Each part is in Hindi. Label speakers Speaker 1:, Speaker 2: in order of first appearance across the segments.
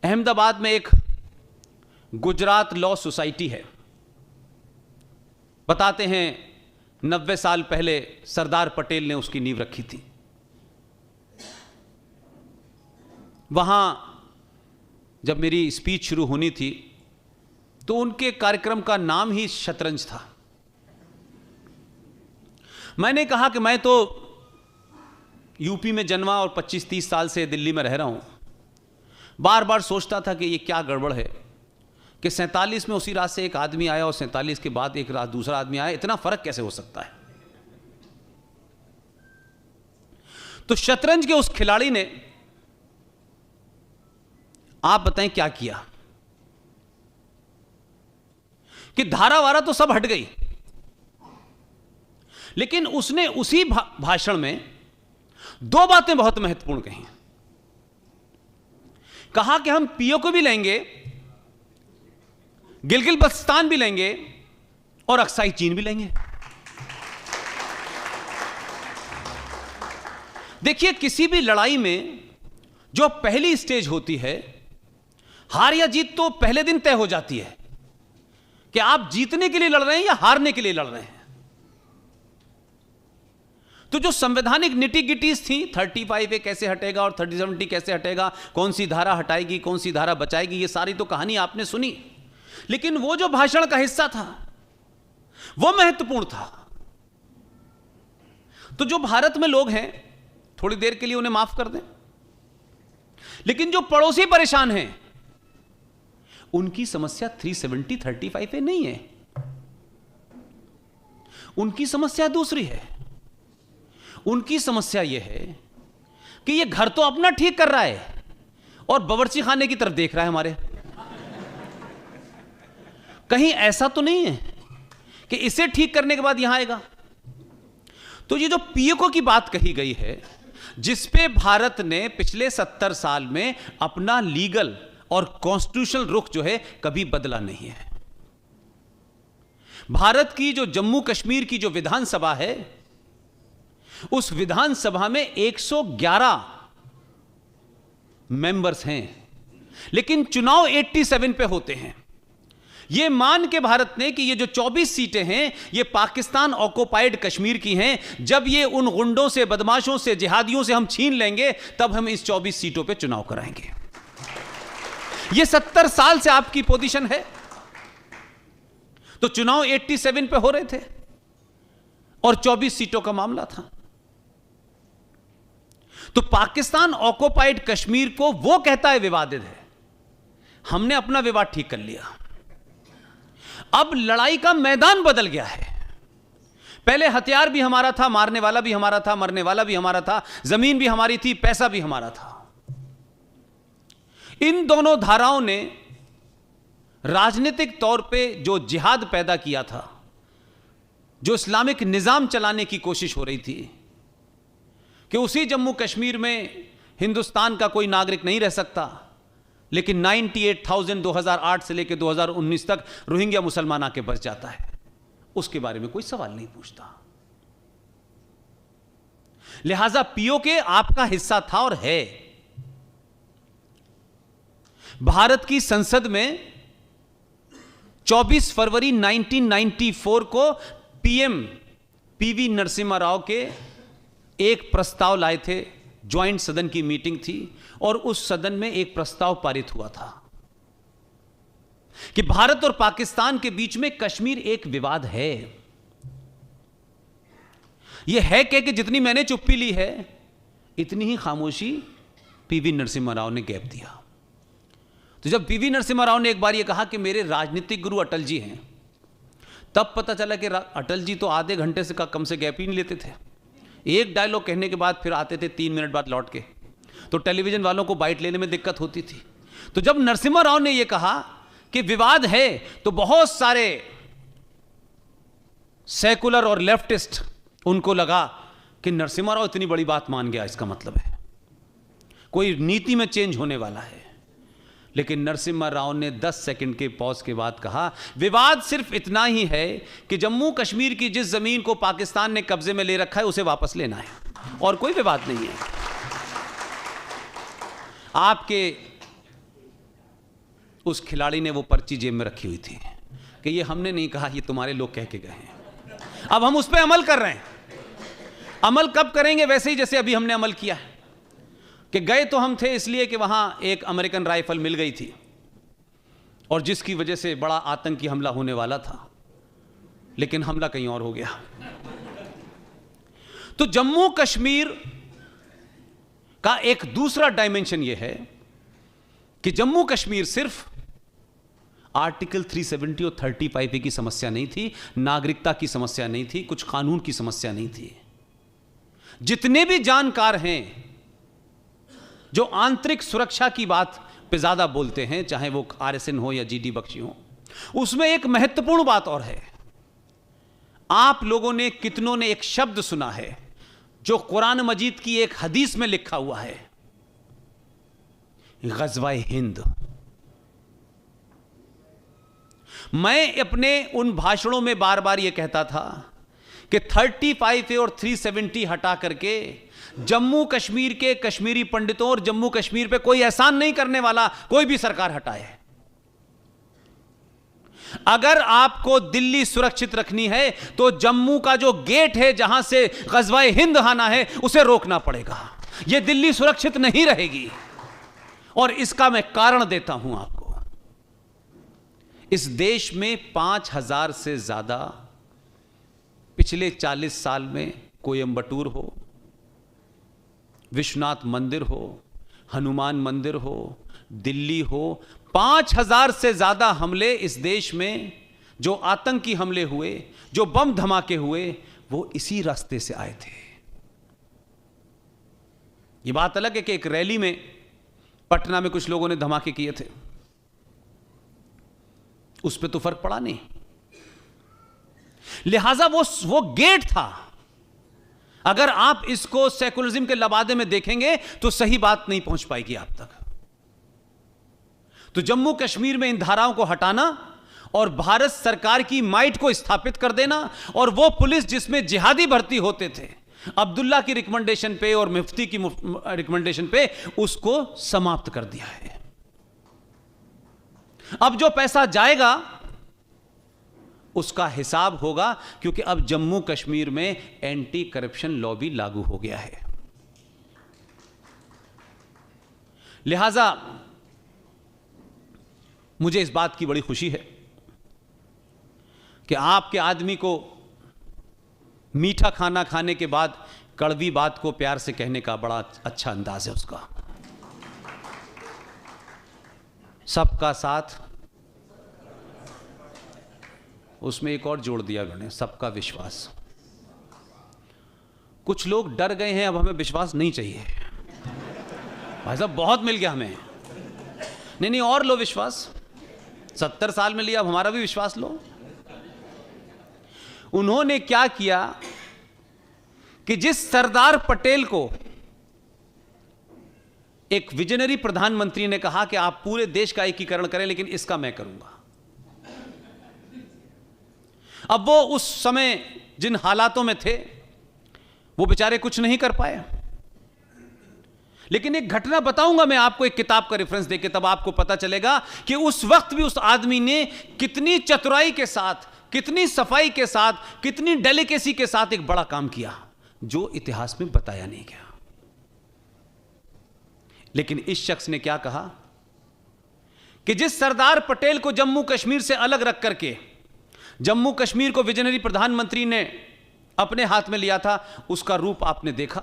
Speaker 1: अहमदाबाद में एक गुजरात लॉ सोसाइटी है। बताते हैं 90 साल पहले सरदार पटेल ने उसकी नींव रखी थी। वहां जब मेरी स्पीच शुरू होनी थी तो उनके कार्यक्रम का नाम ही शतरंज था। मैंने कहा कि मैं तो यूपी में जन्मा और 25-30 साल से दिल्ली में रह रहा हूं। बार बार सोचता था कि ये क्या गड़बड़ है कि 47 में उसी रात से एक आदमी आया और 47 के बाद एक रात दूसरा आदमी आया, इतना फर्क कैसे हो सकता है। तो शतरंज के उस खिलाड़ी ने, आप बताएं क्या किया, कि धारा वारा तो सब हट गई, लेकिन उसने उसी भाषण में दो बातें बहुत महत्वपूर्ण कही। कहा कि हम पीओ को भी लेंगे, गिलगित बल्तिस्तान भी लेंगे और अक्साई चीन भी लेंगे। देखिए, किसी भी लड़ाई में जो पहली स्टेज होती है, हार या जीत तो पहले दिन तय हो जाती है कि आप जीतने के लिए लड़ रहे हैं या हारने के लिए लड़ रहे हैं। तो जो संवैधानिक निटी गिटीज थी, 35A कैसे हटेगा और 3070 कैसे हटेगा, कौन सी धारा हटाएगी, कौन सी धारा बचाएगी, ये सारी तो कहानी आपने सुनी। लेकिन वो जो भाषण का हिस्सा था वो महत्वपूर्ण था। तो जो भारत में लोग हैं, थोड़ी देर के लिए उन्हें माफ कर दें, लेकिन जो पड़ोसी परेशान हैं उनकी समस्या 370-35A नहीं है, उनकी समस्या दूसरी है। उनकी समस्या यह है कि ये घर तो अपना ठीक कर रहा है और बावर्ची खाने की तरफ देख रहा है हमारे। कहीं ऐसा तो नहीं है कि इसे ठीक करने के बाद यहां आएगा। तो ये जो पीओके की बात कही गई है, जिसपे भारत ने पिछले 70 साल में अपना लीगल और कॉन्स्टिट्यूशनल रुख जो है कभी बदला नहीं है। भारत की जो जम्मू कश्मीर की जो विधानसभा है, उस विधानसभा में 111 मेंबर्स हैं, लेकिन चुनाव 87 पे होते हैं। यह मान के भारत ने कि ये जो 24 सीटें हैं ये पाकिस्तान ऑक्युपाइड कश्मीर की हैं, जब ये उन गुंडों से, बदमाशों से, जिहादियों से हम छीन लेंगे तब हम इस 24 सीटों पे चुनाव कराएंगे। ये 70 साल से आपकी पोजीशन है। तो चुनाव 87 पे हो रहे थे और 24 सीटों का मामला था। तो पाकिस्तान ऑक्युपाइड कश्मीर को वो कहता है विवादित है, हमने अपना विवाद ठीक कर लिया। अब लड़ाई का मैदान बदल गया है। पहले हथियार भी हमारा था, मारने वाला भी हमारा था, मरने वाला भी हमारा था, जमीन भी हमारी थी, पैसा भी हमारा था। इन दोनों धाराओं ने राजनीतिक तौर पे जो जिहाद पैदा किया था, जो इस्लामिक निजाम चलाने की कोशिश हो रही थी कि उसी जम्मू कश्मीर में हिंदुस्तान का कोई नागरिक नहीं रह सकता, लेकिन 98,000 2008 से लेकर 2019 तक रोहिंग्या मुसलमान आके बस जाता है, उसके बारे में कोई सवाल नहीं पूछता। लिहाजा पीओके आपका हिस्सा था और है। भारत की संसद में 24 फरवरी 1994 को पीएम पीवी नरसिम्हा राव के एक प्रस्ताव लाए थे। ज्वाइंट सदन की मीटिंग थी और उस सदन में एक प्रस्ताव पारित हुआ था कि भारत और पाकिस्तान के बीच में कश्मीर एक विवाद है। यह है कि जितनी मैंने चुप्पी ली है, इतनी ही खामोशी पीवी नरसिम्हा राव ने गैप दिया। तो जब पीवी नरसिम्हा राव ने एक बार यह कहा कि मेरे राजनीतिक गुरु अटल जी हैं, तब पता चला कि अटल जी तो आधे घंटे से कम से गैप ही नहीं लेते थे। एक डायलॉग कहने के बाद फिर आते थे 3 मिनट बाद लौट के, तो टेलीविजन वालों को बाइट लेने में दिक्कत होती थी। तो जब नरसिम्हा राव ने यह कहा कि विवाद है, तो बहुत सारे सेकुलर और लेफ्टिस्ट उनको लगा कि नरसिम्हा राव इतनी बड़ी बात मान गया, इसका मतलब है कोई नीति में चेंज होने वाला है। लेकिन नरसिम्हा राव ने 10 सेकंड के पॉज के बाद कहा, विवाद सिर्फ इतना ही है कि जम्मू कश्मीर की जिस जमीन को पाकिस्तान ने कब्जे में ले रखा है उसे वापस लेना है, और कोई विवाद नहीं है। आपके उस खिलाड़ी ने वो पर्ची जेब में रखी हुई थी कि ये हमने नहीं कहा, ये तुम्हारे लोग कह के गए हैं। अब हम उस पर अमल कर रहे हैं। अमल कब करेंगे? वैसे ही जैसे अभी हमने अमल किया है कि गए तो हम थे इसलिए कि वहां एक अमेरिकन राइफल मिल गई थी और जिसकी वजह से बड़ा आतंकी हमला होने वाला था, लेकिन हमला कहीं और हो गया। तो जम्मू कश्मीर का एक दूसरा डायमेंशन यह है कि जम्मू कश्मीर सिर्फ आर्टिकल 370 और 35A की समस्या नहीं थी, नागरिकता की समस्या नहीं थी, कुछ कानून की समस्या नहीं थी। जितने भी जानकार हैं जो आंतरिक सुरक्षा की बात पे ज्यादा बोलते हैं, चाहे वो RSN हो या GD बख्शी हो, उसमें एक महत्वपूर्ण बात और है। आप लोगों ने कितनों ने एक शब्द सुना है जो कुरान मजीद की एक हदीस में लिखा हुआ है, गज़वा हिंद। मैं अपने उन भाषणों में बार बार यह कहता था कि 35A और 370 हटा करके जम्मू कश्मीर के कश्मीरी पंडितों और जम्मू कश्मीर पे कोई एहसान नहीं करने वाला कोई भी सरकार हटाए। अगर आपको दिल्ली सुरक्षित रखनी है तो जम्मू का जो गेट है जहां से गज़वा हिंद आना है उसे रोकना पड़ेगा। यह दिल्ली सुरक्षित नहीं रहेगी। और इसका मैं कारण देता हूं आपको। इस देश में 5000 से ज्यादा पिछले 40 साल में कोयंबटूर हो, विश्वनाथ मंदिर हो, हनुमान मंदिर हो, दिल्ली हो, 5000 से ज्यादा हमले इस देश में, जो आतंकी हमले हुए, जो बम धमाके हुए, वो इसी रास्ते से आए थे। ये बात अलग है कि एक रैली में पटना में कुछ लोगों ने धमाके किए थे, उस पर तो फर्क पड़ा नहीं। लिहाजा वो गेट था। अगर आप इसको सेकुलरिज्म के लबादे में देखेंगे तो सही बात नहीं पहुंच पाएगी आप तक। तो जम्मू कश्मीर में इन धाराओं को हटाना और भारत सरकार की माइट को स्थापित कर देना, और वो पुलिस जिसमें जिहादी भर्ती होते थे अब्दुल्ला की रिकमेंडेशन पे और मुफ्ती की रिकमेंडेशन पे, उसको समाप्त कर दिया है। अब जो पैसा जाएगा उसका हिसाब होगा, क्योंकि अब जम्मू कश्मीर में एंटी करप्शन लॉ भी लागू हो गया है। लिहाजा मुझे इस बात की बड़ी खुशी है कि आपके आदमी को मीठा खाना खाने के बाद कड़वी बात को प्यार से कहने का बड़ा अच्छा अंदाज है उसका। सबका साथ, उसमें एक और जोड़ दिया उन्होंने, सबका विश्वास। कुछ लोग डर गए हैं, अब हमें विश्वास नहीं चाहिए। भाई साहब बहुत मिल गया हमें। नहीं और लो विश्वास, 70 साल में लिया, अब हमारा भी विश्वास लो। उन्होंने क्या किया कि जिस सरदार पटेल को एक विजनरी प्रधानमंत्री ने कहा कि आप पूरे देश का एकीकरण करें, लेकिन इसका मैं करूंगा। अब वो उस समय जिन हालातों में थे वो बेचारे कुछ नहीं कर पाए। लेकिन एक घटना बताऊंगा मैं आपको, एक किताब का रेफरेंस देके, तब आपको पता चलेगा कि उस वक्त भी उस आदमी ने कितनी चतुराई के साथ, कितनी सफाई के साथ, कितनी डेलिकेसी के साथ एक बड़ा काम किया जो इतिहास में बताया नहीं गया। लेकिन इस शख्स ने क्या कहा कि जिस सरदार पटेल को जम्मू कश्मीर से अलग रख करके जम्मू कश्मीर को विजनरी प्रधानमंत्री ने अपने हाथ में लिया था, उसका रूप आपने देखा।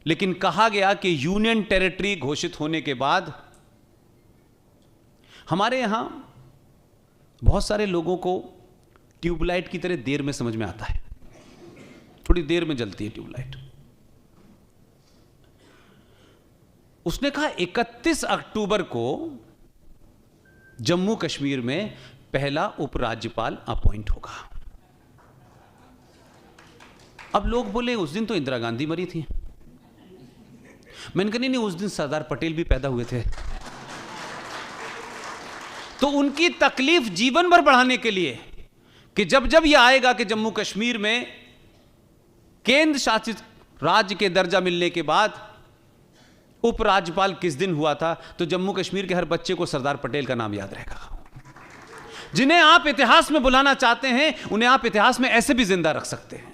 Speaker 1: लेकिन कहा गया कि यूनियन टेरिटरी घोषित होने के बाद हमारे यहां बहुत सारे लोगों को ट्यूबलाइट की तरह देर में समझ में आता है, थोड़ी देर में जलती है ट्यूबलाइट। उसने कहा 31 अक्टूबर को जम्मू कश्मीर में पहला उपराज्यपाल अपॉइंट होगा। अब लोग बोले उस दिन तो इंदिरा गांधी मरी थी। मैंने कहा नहीं, उस दिन सरदार पटेल भी पैदा हुए थे। तो उनकी तकलीफ जीवन भर बढ़ाने के लिए कि जब जब यह आएगा कि जम्मू कश्मीर में केंद्र शासित राज्य के दर्जा मिलने के बाद उपराज्यपाल किस दिन हुआ था, तो जम्मू कश्मीर के हर बच्चे को सरदार पटेल का नाम याद रहेगा। जिन्हें आप इतिहास में बुलाना चाहते हैं, उन्हें आप इतिहास में ऐसे भी जिंदा रख सकते हैं।